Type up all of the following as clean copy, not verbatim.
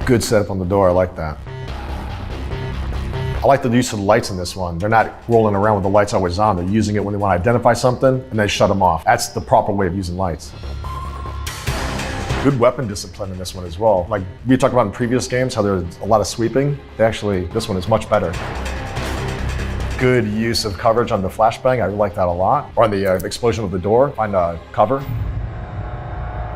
Good setup on the door, I like that. I like the use of the lights in this one. They're not rolling around with the lights always on. They're using it when they want to identify something and they shut them off. That's the proper way of using lights. Good weapon discipline in this one as well. Like we talked about in previous games, how there's a lot of sweeping. This one is much better. Good use of coverage on the flashbang. I like that a lot. Or on the explosion of the door, find a cover.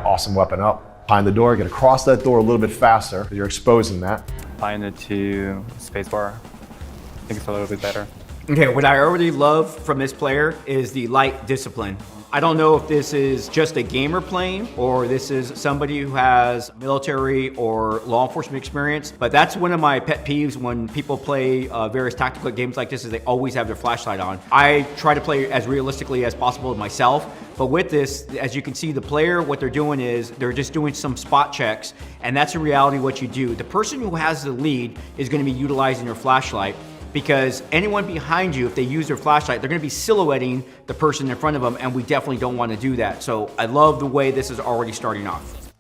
Awesome weapon up. Behind the door, get across that door a little bit faster. You're exposing that. Bind it to spacebar. I think it's a little bit better. Okay, what I already love from this player is the light discipline. I don't know if this is just a gamer playing or this is somebody who has military or law enforcement experience, but that's one of my pet peeves when people play various tactical games like this is they always have their flashlight on. I try to play as realistically as possible myself, but with this, as you can see, the player, what they're doing is they're just doing some spot checks, and that's in reality what you do. The person who has the lead is going to be utilizing your flashlight, because anyone behind you, if they use their flashlight, they're gonna be silhouetting the person in front of them, and we definitely don't wanna do that. So I love the way this is already starting off.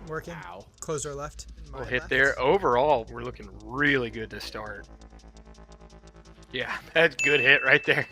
Working. Ow. Close our left. We'll hit there. Overall, we're looking really good to start. Yeah, that's a good hit right there.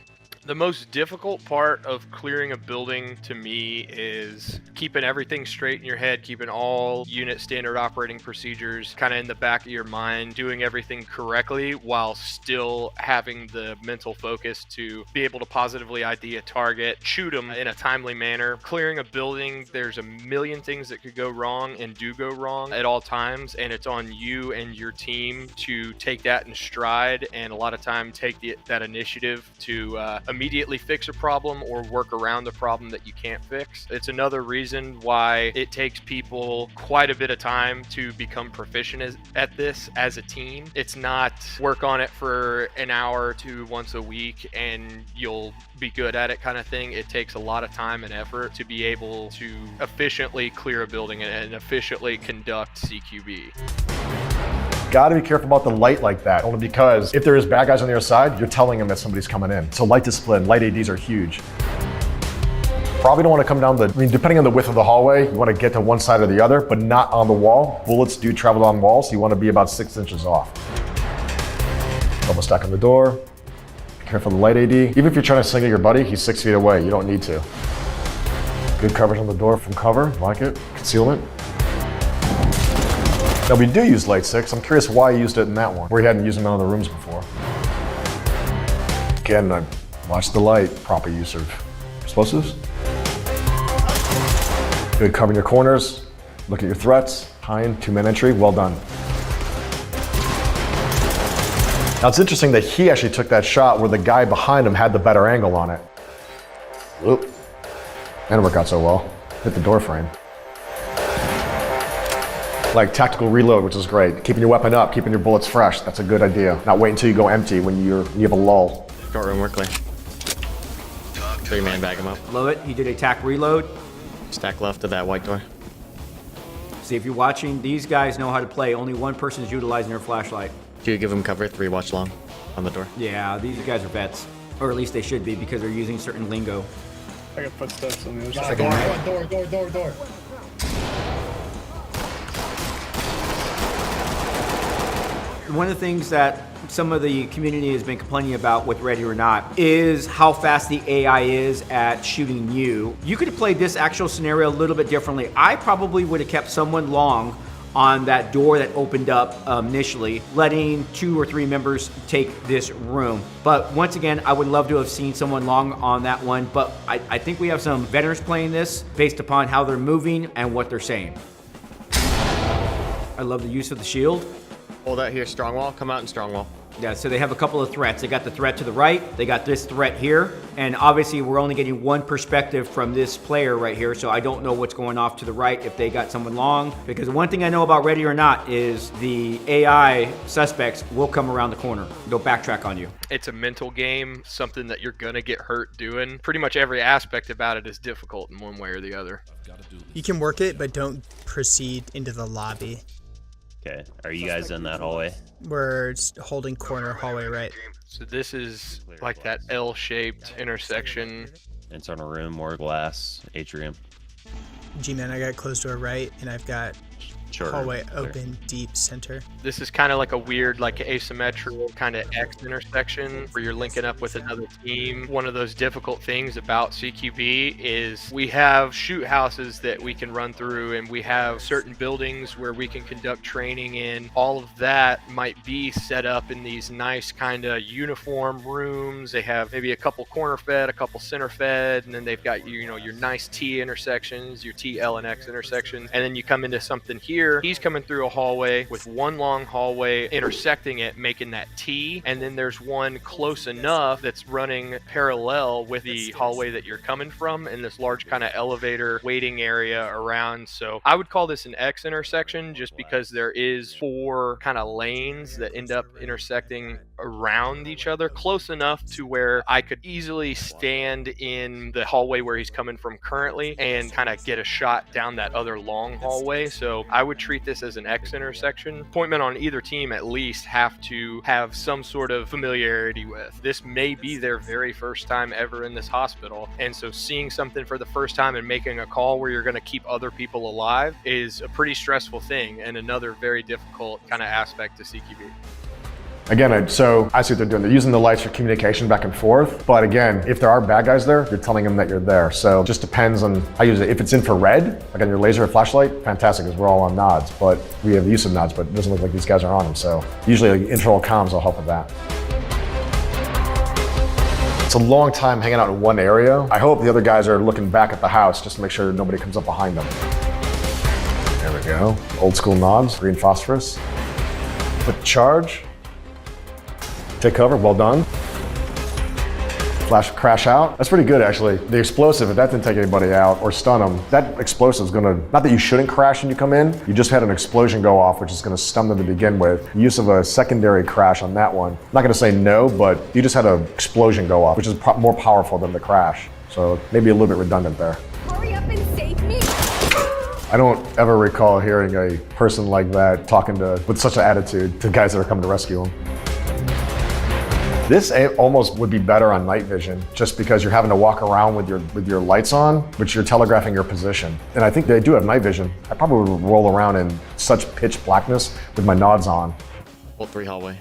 The most difficult part of clearing a building to me is keeping everything straight in your head, keeping all unit standard operating procedures kind of in the back of your mind, doing everything correctly while still having the mental focus to be able to positively ID a target, shoot them in a timely manner. Clearing a building, there's a million things that could go wrong and do go wrong at all times, and it's on you and your team to take that in stride and a lot of time take that initiative to immediately fix a problem or work around a problem that you can't fix. It's another reason why it takes people quite a bit of time to become proficient at this as a team. It's not work on it for an hour to once a week and you'll be good at it kind of thing. It takes a lot of time and effort to be able to efficiently clear a building and efficiently conduct CQB. Gotta be careful about the light like that, only because if there is bad guys on the other side, you're telling them that somebody's coming in. So light discipline, light ADs are huge. Probably don't want to come down depending on the width of the hallway, you want to get to one side or the other, but not on the wall. Bullets do travel on walls, so you want to be about 6 inches off. Double stack on the door. Be careful of the light AD. Even if you're trying to single your buddy, he's 6 feet away, you don't need to. Good coverage on the door from cover, like it. Concealment. Now we do use light 6. I'm curious why you used it in that one, where you hadn't used them in other rooms before. Again, I watch the light, proper use of explosives. Good covering your corners, look at your threats, behind, 2-man entry, well done. Now it's interesting that he actually took that shot where the guy behind him had the better angle on it. Whoop. And it worked out so well. Hit the door frame. Like tactical reload, which is great. Keeping your weapon up, keeping your bullets fresh, that's a good idea. Not wait until you go empty when you have a lull. Short room, we're clear. 3-man, bag him up. Love it, he did a tac reload. Stack left of that white door. See, if you're watching, these guys know how to play. Only one person is utilizing their flashlight. 2, give him cover, 3, watch long on the door. Yeah, these guys are vets. Or at least they should be because they're using certain lingo. I got footsteps on the other side. Door. One of the things that some of the community has been complaining about with Ready or Not is how fast the AI is at shooting you. You could have played this actual scenario a little bit differently. I probably would have kept someone long on that door that opened up initially, letting 2 or 3 members take this room. But once again, I would love to have seen someone long on that one, but I think we have some veterans playing this based upon how they're moving and what they're saying. I love the use of the shield. Hold out here, strong wall, come out in strong wall. Yeah, so they have a couple of threats. They got the threat to the right, they got this threat here, and obviously we're only getting one perspective from this player right here, so I don't know what's going off to the right if they got someone long, because one thing I know about Ready or Not is the AI suspects will come around the corner. They'll backtrack on you. It's a mental game, something that you're gonna get hurt doing. Pretty much every aspect about it is difficult in one way or the other. You can work it, but don't proceed into the lobby. Okay, are you guys in that hallway? We're just holding corner hallway right. So this is like that L-shaped intersection. Internal room, more glass, atrium. G-Man, I got closed door right, and I've got Sure. hallway open, deep center. This is kind of like a weird, like asymmetrical kind of X intersection where you're linking up with another team. One of those difficult things about CQB is we have shoot houses that we can run through, and we have certain buildings where we can conduct training in. All of that might be set up in these nice kind of uniform rooms. They have maybe a couple corner fed, a couple center fed, and then they've got your nice T intersections, your T, L, and X intersections. And then you come into something here. He's coming through a hallway with one long hallway intersecting it, making that T, and then there's one close enough that's running parallel with the hallway that you're coming from in this large kind of elevator waiting area around. So I would call this an X intersection just because there is 4 kind of lanes that end up intersecting around each other close enough to where I could easily stand in the hallway where he's coming from currently and kind of get a shot down that other long hallway. So I would treat this as an X intersection. Appointment on either team at least have to have some sort of familiarity with. This may be their very first time ever in this hospital, and so seeing something for the first time and making a call where you're going to keep other people alive is a pretty stressful thing and another very difficult kind of aspect to CQB. Again, so I see what they're doing. They're using the lights for communication back and forth. But again, if there are bad guys there, you're telling them that you're there. So it just depends on how you use it. If it's infrared, like on your laser or flashlight, fantastic, because we're all on nods. But we have use of nods, but it doesn't look like these guys are on them. So usually like, internal comms will help with that. It's a long time hanging out in one area. I hope the other guys are looking back at the house just to make sure nobody comes up behind them. There we go. Old school nods, green phosphorus. Quick charge. Take cover, well done. Flash crash out. That's pretty good actually. The explosive, if that didn't take anybody out or stun them, that explosive is gonna, not that you shouldn't crash when you come in, you just had an explosion go off, which is gonna stun them to begin with. Use of a secondary crash on that one. I'm not gonna say no, but you just had an explosion go off, which is more powerful than the crash. So maybe a little bit redundant there. Hurry up and save me! I don't ever recall hearing a person like that talking with such an attitude to guys that are coming to rescue them. This almost would be better on night vision, just because you're having to walk around with your lights on, but you're telegraphing your position. And I think they do have night vision. I probably would roll around in such pitch blackness with my nods on. Hold 3 hallway.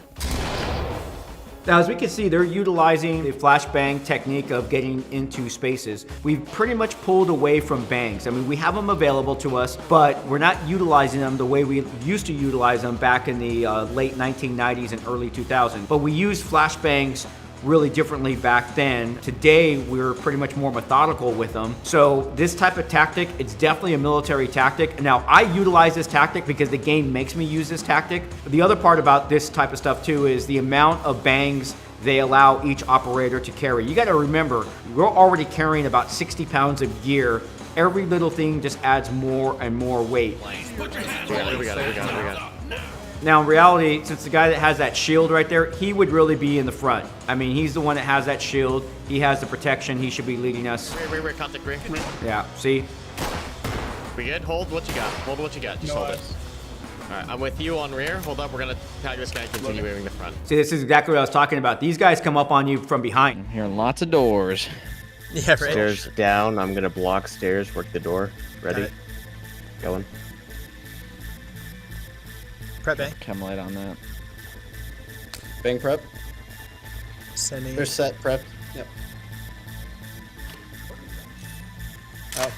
Now, as we can see, they're utilizing the flashbang technique of getting into spaces. We've pretty much pulled away from bangs. I mean, we have them available to us, but we're not utilizing them the way we used to utilize them back in the late 1990s and early 2000s. But we used flashbangs really differently back then. Today, we're pretty much more methodical with them. So this type of tactic, it's definitely a military tactic. Now, I utilize this tactic because the game makes me use this tactic. The other part about this type of stuff too is the amount of bangs they allow each operator to carry. You gotta remember, we're already carrying about 60 pounds of gear. Every little thing just adds more and more weight. We got it. Now, in reality, since the guy that has that shield right there, he would really be in the front. I mean, he's the one that has that shield. He has the protection. He should be leading us. Rear, contact rear. Yeah, see? We good? Hold what you got. Hold what you got. Just hold it. Alright, I'm with you on rear. Hold up, we're gonna tag this guy and continue moving the front. See, this is exactly what I was talking about. These guys come up on you from behind. Hearing lots of doors. Yeah, right. Stairs down. I'm gonna block stairs. Work the door. Ready? Going. Prep bang. Chem light on that. Bang prep. Sending. They're set prep. Yep. Out.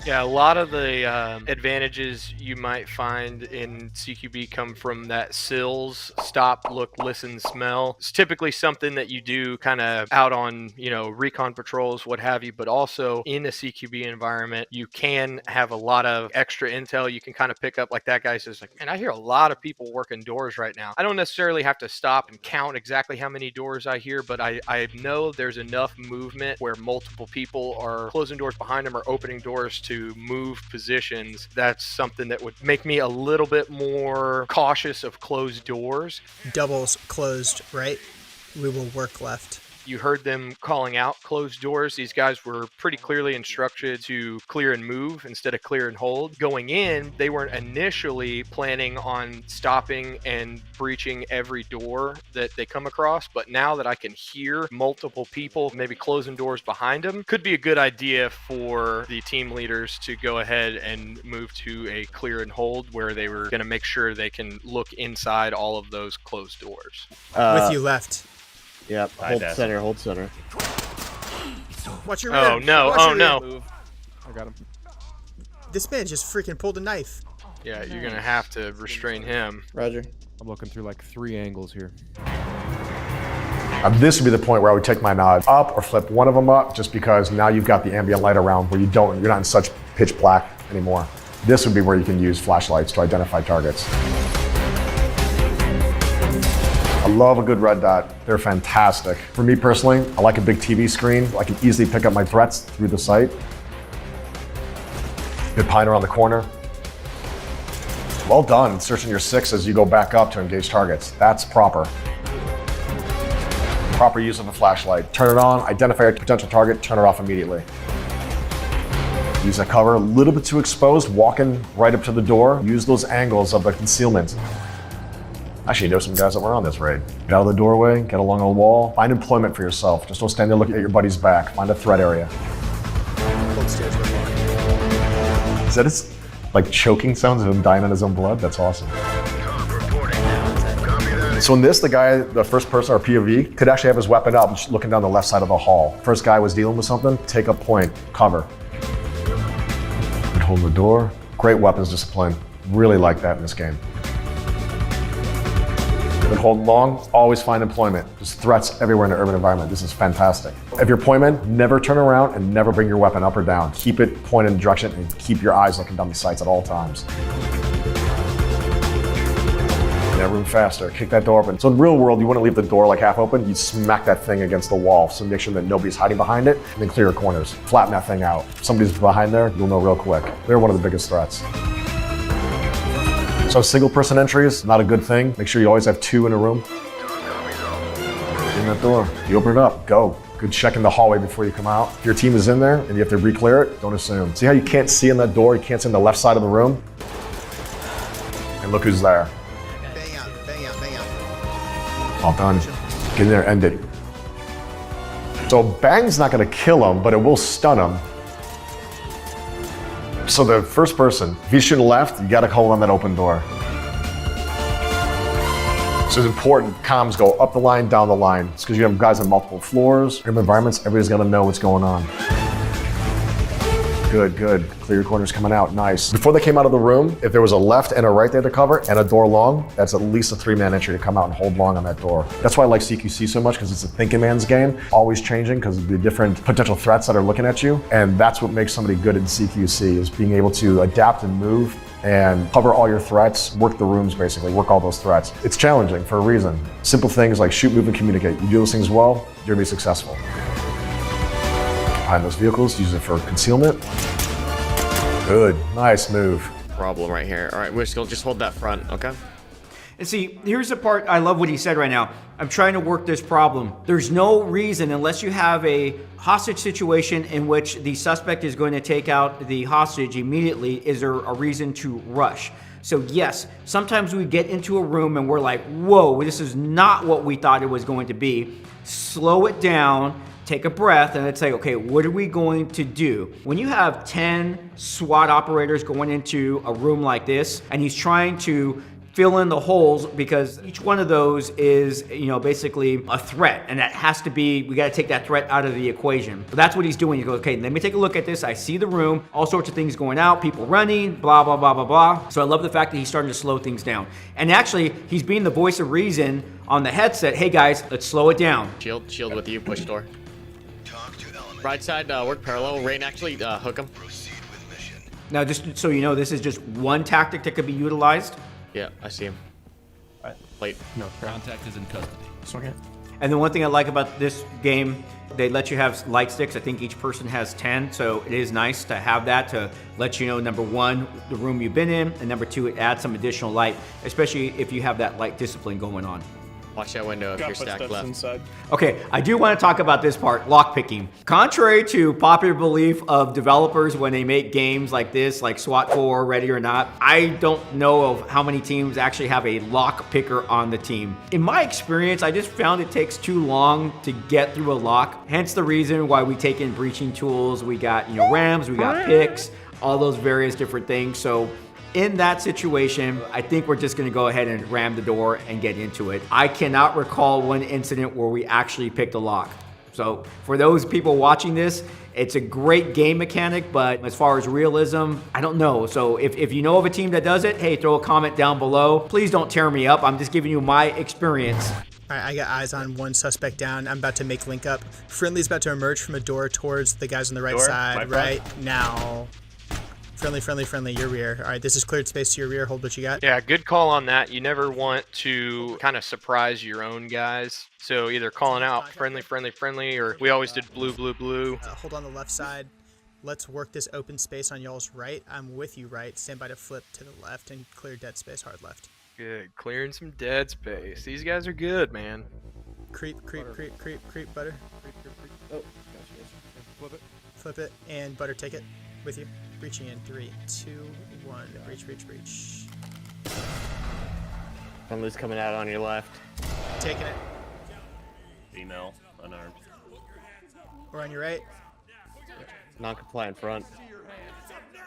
Yeah, a lot of the advantages you might find in CQB come from that SILS, stop, look, listen, smell. It's typically something that you do kind of out on, recon patrols, what have you, but also in a CQB environment, you can have a lot of extra intel. You can kind of pick up, like that guy says, like, man, I hear a lot of people working doors right now. I don't necessarily have to stop and count exactly how many doors I hear, but I know there's enough movement where multiple people are closing doors behind them or opening doors to move positions. That's something that would make me a little bit more cautious of closed doors. Doubles closed right. We will work left. You heard them calling out closed doors. These guys were pretty clearly instructed to clear and move instead of clear and hold. Going in, they weren't initially planning on stopping and breaching every door that they come across, but now that I can hear multiple people maybe closing doors behind them, could be a good idea for the team leaders to go ahead and move to a clear and hold where they were going to make sure they can look inside all of those closed doors. With you left. Yep. Hold center. Hold center. Watch your rear. Oh no! Watch Oh your no! rear. I got him. This man just freaking pulled a knife. Yeah, you're gonna have to restrain him. Roger. I'm looking through like 3 angles here. This would be the point where I would take my nod up or flip one of them up, just because now you've got the ambient light around where you're not in such pitch black anymore. This would be where you can use flashlights to identify targets. I love a good red dot. They're fantastic. For me personally, I like a big TV screen. I can easily pick up my threats through the sight. Good pine around the corner. Well done, searching your 6 as you go back up to engage targets. That's proper. Proper use of a flashlight. Turn it on, identify a potential target, turn it off immediately. Use a cover, a little bit too exposed, walking right up to the door. Use those angles of the concealment. Actually, you know some guys that were on this raid. Get out of the doorway, get along a wall, find employment for yourself. Just don't stand there looking at your buddy's back. Find a threat area. Is that his, like, choking sounds of him dying in his own blood? That's awesome. So in this, the first person or POV could actually have his weapon up, just looking down the left side of the hall. First guy was dealing with something, take a point, cover. Hold the door. Great weapons discipline. Really like that in this game. But hold long, always find employment. There's threats everywhere in the urban environment. This is fantastic. If you're pointman, never turn around and never bring your weapon up or down. Keep it pointed in the direction and keep your eyes looking down the sights at all times. Never move faster, kick that door open. So in real world, you wouldn't leave the door like half open, you smack that thing against the wall. So make sure that nobody's hiding behind it, and then clear your corners. Flatten that thing out. If somebody's behind there, you'll know real quick. They're one of the biggest threats. So single person entry is not a good thing. Make sure you always have 2 in a room. In that door, you open it up, go. Good check in the hallway before you come out. If your team is in there and you have to re-clear it, don't assume. See how you can't see in that door, you can't see in the left side of the room? And look who's there. Bang out, bang out, bang out. All done. Get in there, end it. So bang's not gonna kill him, but it will stun him. So the first person, if he's shooting left, you gotta hold on that open door. So it's important, comms go up the line, down the line. It's because you have guys on multiple floors, urban environments, everybody's gonna know what's going on. Good, good. Clear your corners coming out, nice. Before they came out of the room, if there was a left and a right there to cover and a door long, that's at least a 3-man entry to come out and hold long on that door. That's why I like CQC so much, because it's a thinking man's game, always changing because of the different potential threats that are looking at you. And that's what makes somebody good in CQC, is being able to adapt and move and cover all your threats, work the rooms basically, work all those threats. It's challenging for a reason. Simple things like shoot, move, and communicate. You do those things well, you're gonna be successful. Behind those vehicles, use it for concealment. Good, nice move. Problem right here. All right, we're just gonna just hold that front, okay? And see, here's the part, I love what he said right now. I'm trying to work this problem. There's no reason, unless you have a hostage situation in which the suspect is going to take out the hostage immediately, is there a reason to rush? So yes, sometimes we get into a room and we're like, whoa, this is not what we thought it was going to be. Slow it down, take a breath, and let's say, okay, what are we going to do? When you have 10 SWAT operators going into a room like this, and he's trying to fill in the holes, because each one of those is, basically a threat, and that has to be, we got to take that threat out of the equation. So that's what he's doing. He goes, okay, let me take a look at this. I see the room, all sorts of things going out, people running, blah, blah, blah, blah, blah. So I love the fact that he's starting to slow things down. And actually, he's being the voice of reason on the headset. Hey guys, let's slow it down. Shield with you, push door. Right side, work parallel. Rain, actually, hook him. Now, just so you know, this is just one tactic that could be utilized. Yeah, I see him. Right. Plate. No, Contact is in custody. And the one thing I like about this game, they let you have light sticks. I think each person has 10, so it is nice to have that to let you know, number one, the room you've been in, and number two, it adds some additional light, especially if you have that light discipline going on. Watch that window if you're stacked left. Inside. Okay, I do want to talk about this part, lockpicking. Contrary to popular belief of developers when they make games like this, like SWAT 4, Ready or Not, I don't know of how many teams actually have a lock picker on the team. In my experience, I just found it takes too long to get through a lock. Hence the reason why we take in breaching tools. We got, rams, we got picks, all those various different things. So in that situation, I think we're just gonna go ahead and ram the door and get into it. I cannot recall one incident where we actually picked a lock. So for those people watching this, it's a great game mechanic, but as far as realism, I don't know. So if you know of a team that does it, hey, throw a comment down below. Please don't tear me up. I'm just giving you my experience. All right, I got eyes on one suspect down. I'm about to make link up. Friendly's about to emerge from a door towards the guys on the right side right now. Friendly, your rear. All right, this is cleared space to your rear. Hold what you got. Yeah, good call on that. You never want to kind of surprise your own guys. So either calling out friendly, or we always did blue. Hold on the left side. Let's work this open space on y'all's right. I'm with you right. Stand by to flip to the left and clear dead space hard left. Good, clearing some dead space. These guys are good, man. Creep, butter. Oh, gotcha. Flip it. Flip it, and butter, take it with you. Breaching in 3, 2, 1. Breach. Friendly's coming out on your left. Taking it. Female, unarmed. We're on your right. Non-compliant front.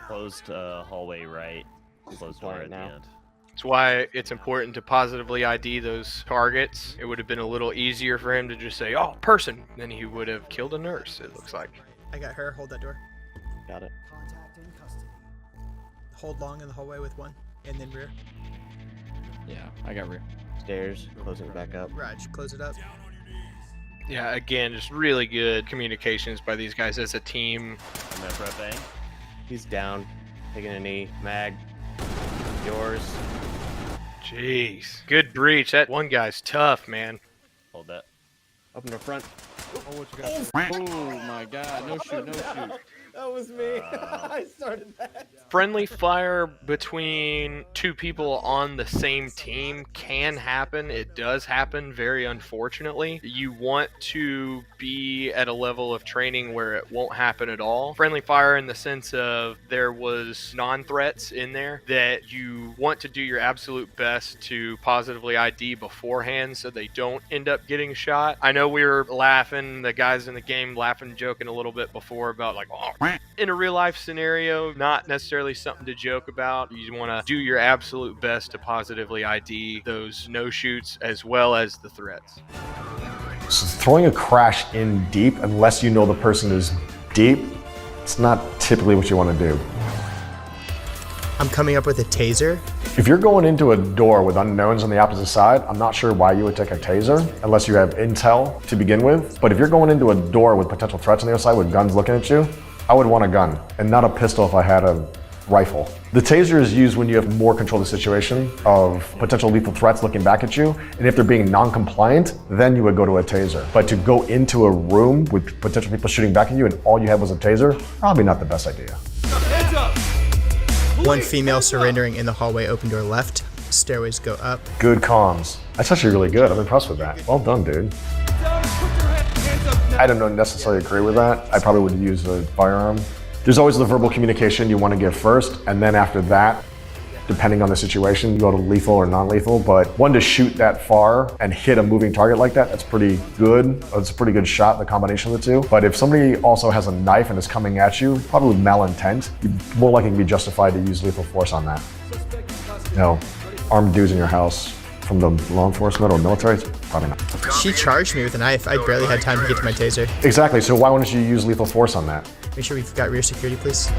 Closed hallway right. Closed door at the end. That's why it's important to positively ID those targets. It would have been a little easier for him to just say, oh, person. Then he would have killed a nurse, it looks like. I got her. Hold that door. Got it. Hold long in the hallway with one, and then rear. Yeah, I got rear. Stairs, closing it back up. Raj, close it up. Yeah, again, just really good communications by these guys as a team. And that prep bang. He's down, taking a knee. Mag, yours. Jeez, good breach. That one guy's tough, man. Hold that. Up in the front. Oh, what you got? Oh my god, no shoot. That was me. I started that. Friendly fire between two people on the same team can happen. It does happen, very unfortunately. You want to be at a level of training where it won't happen at all. Friendly fire in the sense of there was non-threats in there that you want to do your absolute best to positively ID beforehand so they don't end up getting shot. I know we were laughing, the guys in the game laughing, joking a little bit before about like, oh, in a real life scenario, not necessarily something to joke about. You want to do your absolute best to positively ID those no-shoots as well as the threats. So throwing a crash in deep, unless you know the person is deep, it's not typically what you want to do. I'm coming up with a taser. If you're going into a door with unknowns on the opposite side, I'm not sure why you would take a taser, unless you have intel to begin with. But if you're going into a door with potential threats on the other side with guns looking at you, I would want a gun and not a pistol if I had a rifle. The taser is used when you have more control of the situation of potential lethal threats looking back at you, and if they're being non-compliant, then you would go to a taser. But to go into a room with potential people shooting back at you and all you had was a taser, probably not the best idea. One female surrendering in the hallway, open door left. Stairways go up. Good comms. That's actually really good. I'm impressed with that. Well done, dude. I don't necessarily agree with that. I probably would use a firearm. There's always the verbal communication you want to give first, and then after that, depending on the situation, you go to lethal or non-lethal. But one, to shoot that far and hit a moving target like that, that's pretty good. It's a pretty good shot, the combination of the two. But if somebody also has a knife and is coming at you, probably with malintent, you're more likely to be justified to use lethal force on that. Armed dudes in your house from the law enforcement or military, probably not. She charged me with a knife. I barely had time to get to my taser. Exactly, so why wouldn't you use lethal force on that? Make sure we've got rear security, please.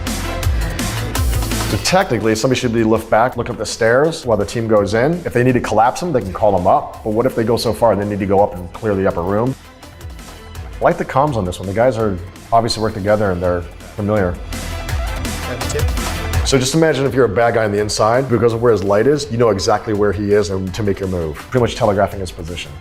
So technically, somebody should be lift back, look up the stairs while the team goes in. If they need to collapse them, they can call them up. But what if they go so far and they need to go up and clear the upper room? I like the comms on this one. The guys are obviously work together and they're familiar. So just imagine if you're a bad guy on the inside, because of where his light is, you know exactly where he is and to make your move. Pretty much telegraphing his position.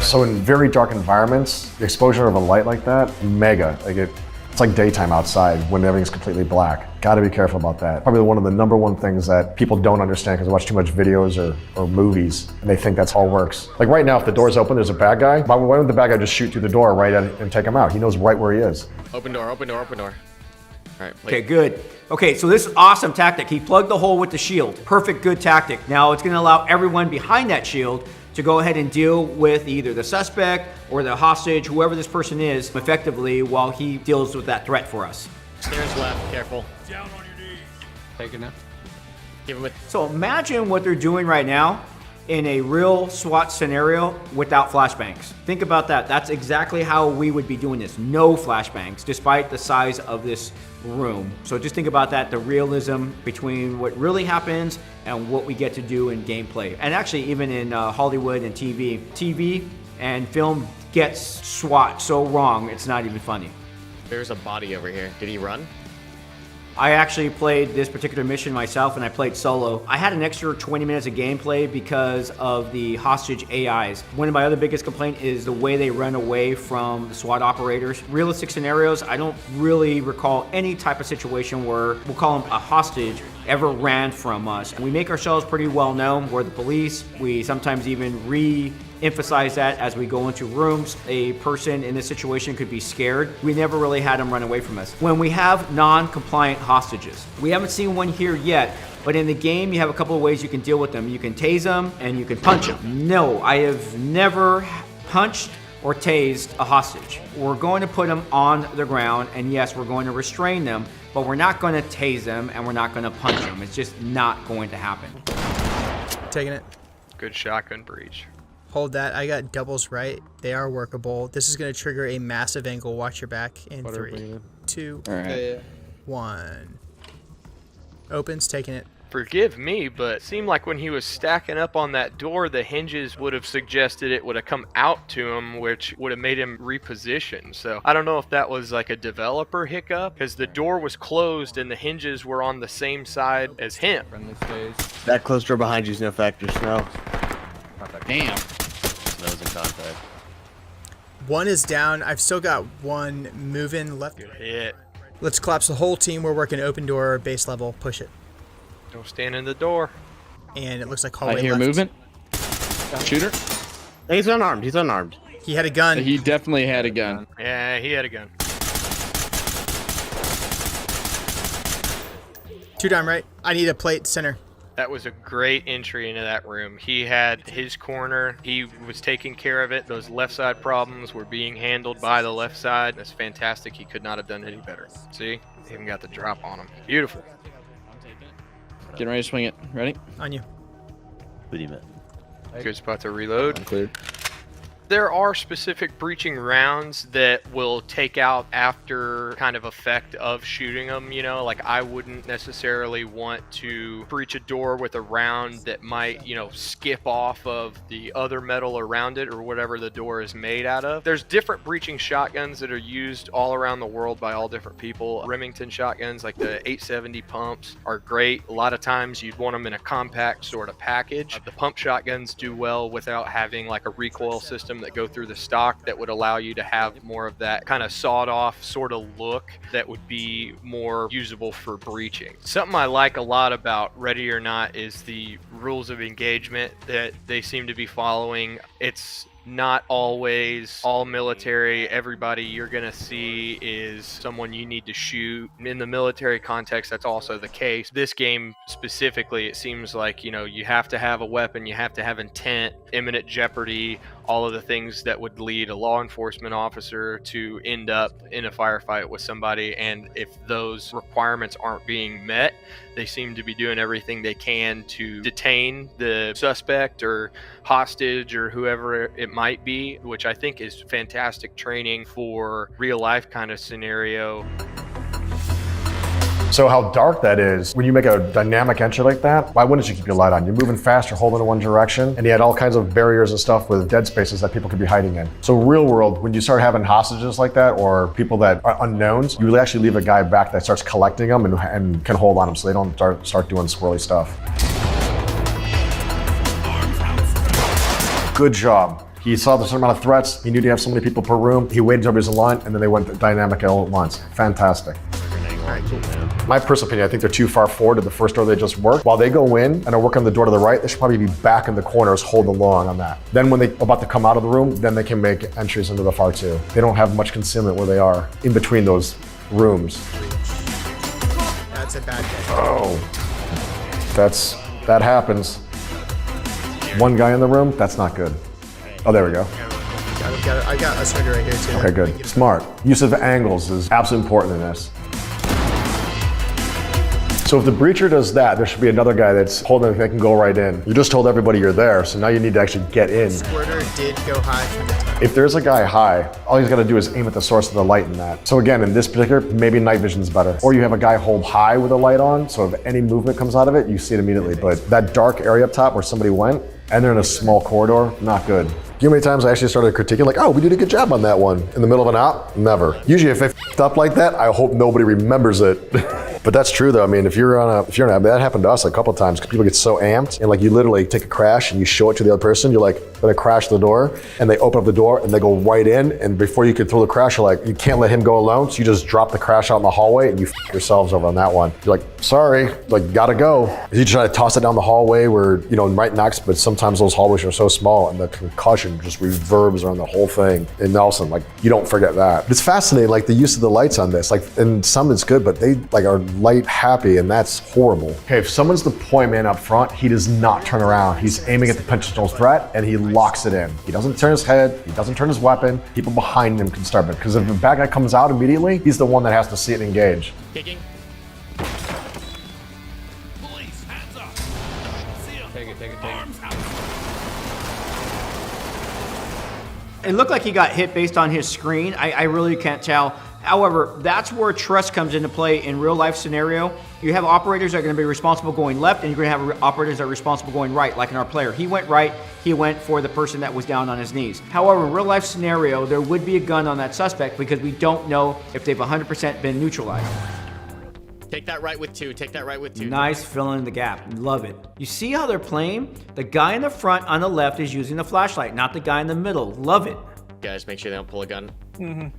So in very dark environments, the exposure of a light like that, mega. Like it's It's like daytime outside when everything's completely black. Gotta be careful about that. Probably one of the number one things that people don't understand because they watch too much videos or movies and they think that's all works. Like right now, if the door's open, there's a bad guy. Why wouldn't the bad guy just shoot through the door right at it and take him out? He knows right where he is. Open door, open door, open door. All right, Okay, good. Okay, so this is awesome tactic. He plugged the hole with the shield. Perfect, good tactic. Now it's going to allow everyone behind that shield to go ahead and deal with either the suspect or the hostage, whoever this person is, effectively while he deals with that threat for us. Stairs left, careful. Down on your knees. Take it now. Give him a... So imagine what they're doing right now in a real SWAT scenario without flashbangs. Think about that. That's exactly how we would be doing this. No flashbangs, despite the size of this room. So just think about that, the realism between what really happens and what we get to do in gameplay. And actually even in Hollywood and TV. TV and film gets SWAT so wrong, it's not even funny. There's a body over here. Did he run? I actually played this particular mission myself and I played solo. I had an extra 20 minutes of gameplay because of the hostage AIs. One of my other biggest complaints is the way they run away from the SWAT operators. Realistic scenarios, I don't really recall any type of situation where, we'll call them a hostage, ever ran from us. We make ourselves pretty well known. We're the police. We sometimes even re-emphasize that as we go into rooms. A person in this situation could be scared. We never really had them run away from us. When we have non-compliant hostages, we haven't seen one here yet, but in the game you have a couple of ways you can deal with them. You can tase them and you can punch them. No, I have never punched or tased a hostage. We're going to put them on the ground, and yes, we're going to restrain them, but we're not going to tase them and we're not going to punch them. It's just not going to happen. Taking it. Good shotgun breach. Hold that. I got doubles right. They are workable. This is going to trigger a massive angle. Watch your back in 3, 2, All right. 1. Opens, taking it. Forgive me, but it seemed like when he was stacking up on that door, the hinges would have suggested it would have come out to him, which would have made him reposition. So I don't know if that was like a developer hiccup, because the door was closed and the hinges were on the same side as him. Friendly stays. That closed door behind you is no factor, Snow. Damn. Snow's in contact. 1 is down. I've still got 1 moving left. Good hit. Let's collapse the whole team. We're working open door, base level. Push it. Don't stand in the door. And it looks like hallway I hear left. movement. Shooter. He's unarmed. He's unarmed. He had a gun. He definitely had a gun. Yeah, he had a gun. 2 down right. I need a plate center. That was a great entry into that room. He had his corner. He was taking care of it. Those left side problems were being handled by the left side. That's fantastic. He could not have done any better. See? Even got the drop on him. Beautiful. Getting ready to swing it. Ready? On you. What do you mean? Good spot to reload. I'm cleared. There are specific breaching rounds that will take out after kind of effect of shooting them, you know, like I wouldn't necessarily want to breach a door with a round that might, you know, skip off of the other metal around it or whatever the door is made out of. There's different breaching shotguns that are used all around the world by all different people. Remington shotguns like the 870 pumps are great. A lot of times you'd want them in a compact sort of package. The pump shotguns do well without having like a recoil system that go through the stock that would allow you to have more of that kind of sawed off sort of look that would be more usable for breaching. Something I like a lot about Ready or Not is the rules of engagement that they seem to be following. It's not always all military. Everybody you're gonna see is someone you need to shoot. In the military context, that's also the case. This game specifically, it seems like, you know, you have to have a weapon, you have to have intent, imminent jeopardy, all of the things that would lead a law enforcement officer to end up in a firefight with somebody. And if those requirements aren't being met, they seem to be doing everything they can to detain the suspect or hostage or whoever it might be, which I think is fantastic training for real life kind of scenario. So how dark that is, when you make a dynamic entry like that, why wouldn't you keep your light on? You're moving fast, you're holding in one direction, and you had all kinds of barriers and stuff with dead spaces that people could be hiding in. So real world, when you start having hostages like that, or people that are unknowns, you really actually leave a guy back that starts collecting them and can hold on them so they don't start doing squirrely stuff. Good job. He saw the certain amount of threats. He knew to have so many people per room. He waited until he was in line, and then they went dynamic all at once. Fantastic. My personal opinion, I think they're too far forward to the first door they just worked. While they go in and are working on the door to the right, they should probably be back in the corners holding along on that. Then when they're about to come out of the room, then they can make entries into the far two. They don't have much concealment where they are in between those rooms. That's a bad guy. Oh, that happens. One guy in the room, that's not good. Oh, there we go. I got a swingger right here too. Okay, good. Smart. Use of angles is absolutely important in this. So if the breacher does that, there should be another guy that's holding, they can go right in. You just told everybody you're there, so now you need to actually get in. Squirter did go high from the top. If there's a guy high, all he's got to do is aim at the source of the light in that. So again, in this particular, maybe night vision's better. Or you have a guy hold high with a light on, so if any movement comes out of it, you see it immediately. But that dark area up top where somebody went, and they're in a small corridor, not good. You know how many times I actually started critiquing, like, oh, we did a good job on that one. In the middle of an op? Never. Usually if I f***ed up like that, I hope nobody remembers it. But that's true though. I mean, if you're on a, that happened to us a couple of times because people get so amped and like you literally take a crash and you show it to the other person, you're like, gonna crash the door, and they open up the door and they go right in, and before you can throw the crash, you're like, you can't let him go alone, so you just drop the crash out in the hallway and you f yourselves over on that one. You're like, sorry, like gotta go. You try to toss it down the hallway where, you know, right next, but sometimes those hallways are so small and the concussion just reverbs around the whole thing. And all of a sudden, like, you don't forget that. It's fascinating, like the use of the lights on this, like, and some it's good, but they like are light happy, and that's horrible. Okay, if someone's the point man up front, he does not turn around. He's aiming at the potential threat and he locks it in. He doesn't turn his head, he doesn't turn his weapon. People behind him can start it, because if the bad guy comes out immediately, he's the one that has to see it and engage. Kicking. Police, hands up. See him. Take it. Arms out. It looked like he got hit based on his screen. I really can't tell. However, that's where trust comes into play in real life scenario. You have operators that are going to be responsible going left, and you're going to have operators that are responsible going right, like in our player. He went right, he went for the person that was down on his knees. However, in real life scenario, there would be a gun on that suspect because we don't know if they've 100% been neutralized. Take that right with two. Take that right with two. Nice, filling in the gap. Love it. You see how they're playing? The guy in the front on the left is using the flashlight, not the guy in the middle. Love it. Guys, make sure they don't pull a gun.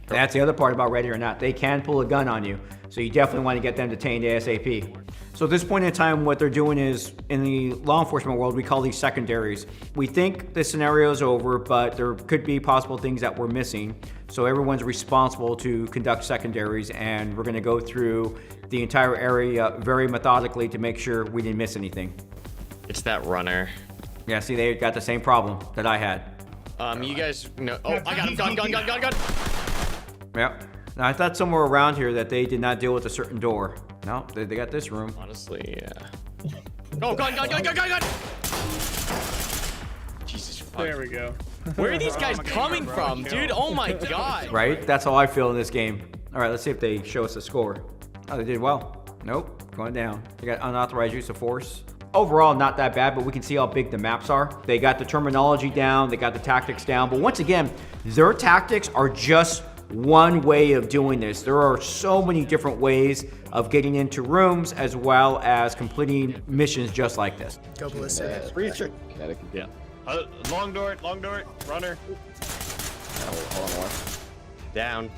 That's the other part about ready or not. They can pull a gun on you, so you definitely want to get them detained ASAP. So at this point in time, what they're doing is, in the law enforcement world, we call these secondaries. We think the scenario is over, but there could be possible things that we're missing. So everyone's responsible to conduct secondaries, and we're going to go through the entire area very methodically to make sure we didn't miss anything. It's that runner. Yeah, see, they got the same problem that I had. You guys know. Oh, I got him. Gun. Yeah. Now, I thought somewhere around here that they did not deal with a certain door. No, they got this room. Honestly, yeah. Oh, gun. Jesus fuck. There we go. Where are these guys coming from, dude? Oh my god. Right? That's how I feel in this game. All right, let's see if they show us the score. Oh, they did well. Nope, going down. They got unauthorized use of force. Overall, not that bad, but we can see how big the maps are. They got the terminology down, they got the tactics down, but once again, their tactics are just one way of doing this. There are so many different ways of getting into rooms as well as completing missions just like this. Go ballistic. Yeah. Long door, runner. Down.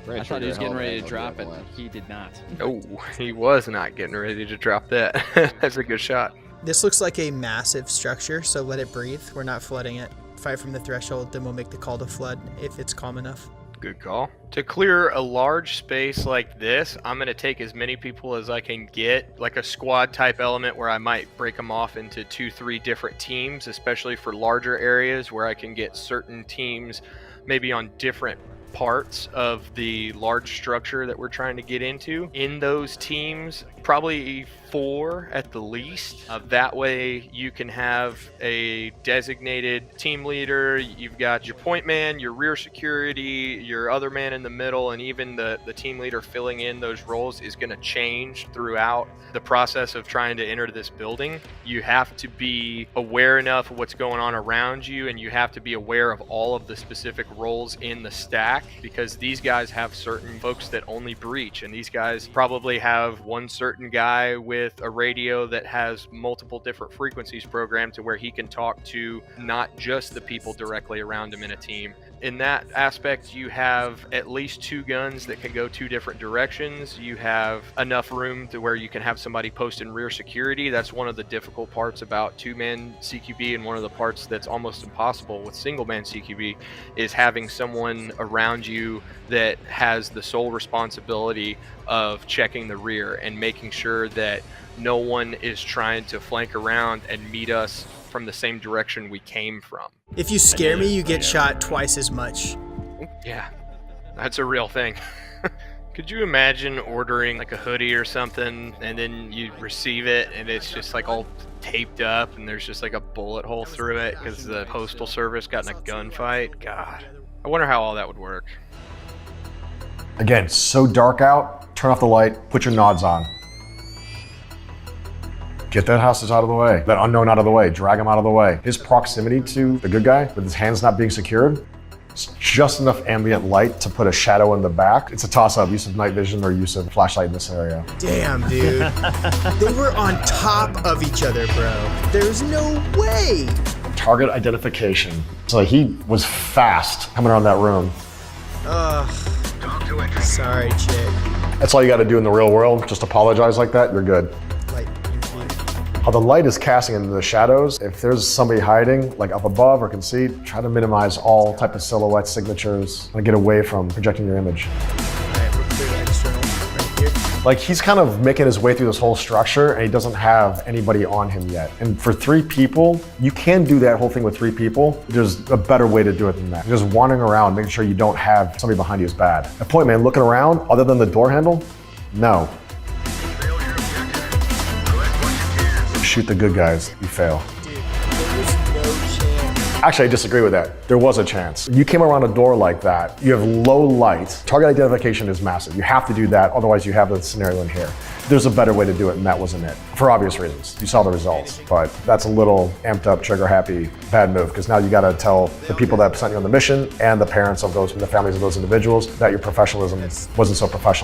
I thought he was getting ready to drop it. He did not. Oh, he was not getting ready to drop that. That's a good shot. This looks like a massive structure, so let it breathe. We're not flooding it. Fight from the threshold, then we'll make the call to flood if it's calm enough. Good call. To clear a large space like this, I'm going to take as many people as I can get, like a squad type element where I might break them off into 2-3 different teams, especially for larger areas where I can get certain teams maybe on different parts of the large structure that we're trying to get into. In those teams, probably 4 at the least. That way you can have a designated team leader. You've got your point man, your rear security, your other man in the middle, and even the team leader filling in those roles is going to change throughout the process of trying to enter this building. You have to be aware enough of what's going on around you, and you have to be aware of all of the specific roles in the stack attack, because these guys have certain folks that only breach, and these guys probably have one certain guy with a radio that has multiple different frequencies programmed to where he can talk to not just the people directly around him in a team. In that aspect, you have at least 2 guns that can go 2 different directions. You have enough room to where you can have somebody post in rear security. That's one of the difficult parts about 2-man CQB, and one of the parts that's almost impossible with single-man CQB is having someone around you that has the sole responsibility of checking the rear and making sure that no one is trying to flank around and meet us from the same direction we came from. If you scare me, you get shot twice as much. Yeah, that's a real thing. Could you imagine ordering like a hoodie or something, and then you receive it and it's just like all taped up and there's just like a bullet hole through it because the postal service got in a gunfight? God, I wonder how all that would work. Again, so dark out, turn off the light, put your nods on. Get that hostage out of the way, that unknown out of the way, drag him out of the way. His proximity to the good guy, with his hands not being secured, it's just enough ambient light to put a shadow in the back. It's a toss-up, use of night vision or use of flashlight in this scenario. Damn, dude. They were on top of each other, bro. There's no way. Target identification. So he was fast coming around that room. Ugh. Sorry, chick. That's all you gotta do in the real world, just apologize like that, you're good. Like, How the light is casting into the shadows, if there's somebody hiding, like up above or can see, try to minimize all type of silhouette signatures and get away from projecting your image. alright, we're clear to external right here. Like he's kind of making his way through this whole structure and he doesn't have anybody on him yet. And for 3 people, you can do that whole thing with 3 people. There's a better way to do it than that. Just wandering around, making sure you don't have somebody behind you is bad. At point, man, looking around, other than the door handle, no. Shoot the good guys, you fail. Dude, there was no chance. Actually, I disagree with that. There was a chance. You came around a door like that, you have low light. Target identification is massive. You have to do that, otherwise you have the scenario in here. There's a better way to do it, and that wasn't it. For obvious reasons. You saw the results, but that's a little amped up, trigger happy, bad move, because now you gotta tell the people that sent you on the mission and the parents of those, and the families of those individuals that your professionalism wasn't so professional.